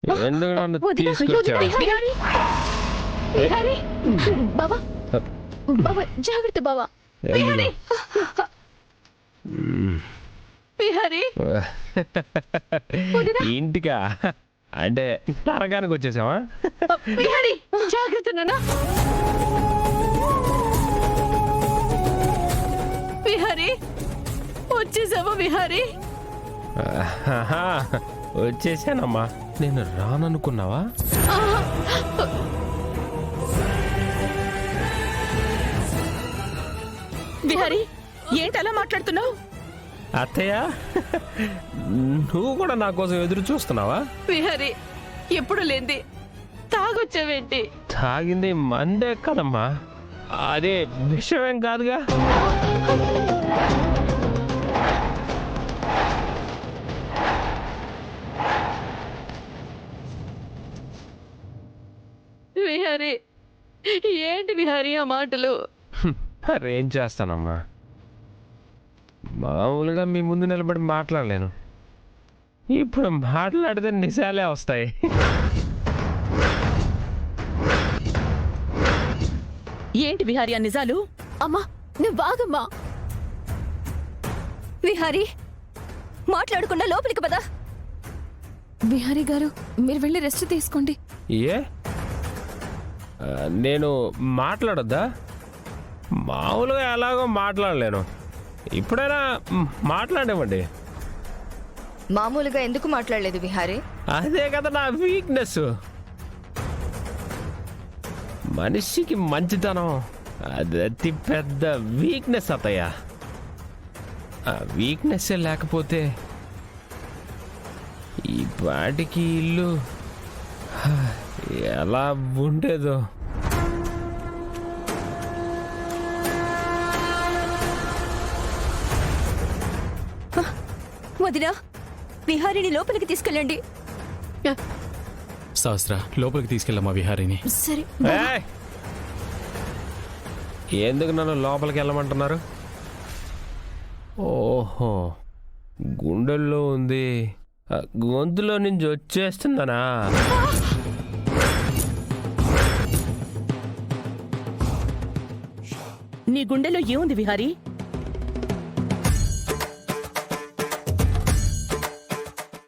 ఎందుకు నన్ను వదినా, తీసుకొచ్చావు? బిహారీ, బిహారీ, బావా, బావా, జాగ్రత్త బావా. బిహారీ, బిహారీ, వదినా. ఇంటికా అంటే తరగానికి వచ్చేసావా? బిహారీ, జాగ్రత్త నాన్న. బిహారీ, వచ్చేసావా బిహారీ? ఆహా, వచ్చేసానమ్మా. నేను రాననుకున్నావా? బిహారీ, ఏంటి అలా మాట్లాడుతున్నావు? అత్తయ్య, నువ్వు కూడా నా కోసం ఎదురు చూస్తున్నావా? బిహారీ, ఎప్పుడు లేంది తాగొచ్చావేంటి? తాగింది మందే కదమ్మా, అదే విషయం కాదుగా. బిహారీ, ఏంటి బిహారీ ఆ మాటలు? మరేం చేస్తానమ్మా, మామూలుగా మీ ముందు నిలబడి మాట్లాడలేను, ఇప్పుడు మాట్లాడితే నిజాలే వస్తాయి. ఏంటి బిహారీ ఆ నిజాలు? అమ్మా నువ్వు బాగమ్మా. విహారీ మాట్లాడకుండా లోపలికి పదా. విహారీ గారు మీరు వెళ్ళి రెస్ట్ తీసుకోండి. ఏ నేను మాట్లాడొద్దా? మామూలుగా ఎలాగో మాట్లాడలేను, ఇప్పుడైనా మాట్లాడేవ్వండి. మామూలుగా ఎందుకు మాట్లాడలేదు విహారీ? అదే కదా నా వీక్నెస్. మనిషికి మంచితనం అది అతి పెద్ద వీక్నెస్ అత్తయ్య. ఆ వీక్నెస్ లేకపోతే ఈ పాటికి ఇల్లు ఎలా ఉండేదో. వదినా విహారీని లోపలికి తీసుకెళ్ళండి. సహస్ర, లోపలికి తీసుకెళ్ళమ్మా విహారీని. సరే. ఏయ్! ఎందుకు నన్ను లోపలికి వెళ్ళమంటున్నారు? ఓహో, గుండెల్లో ఉంది, గొంతులో నుంచి వచ్చేస్తుందనా? నీ గుండెలో ఏముంది విహారీ?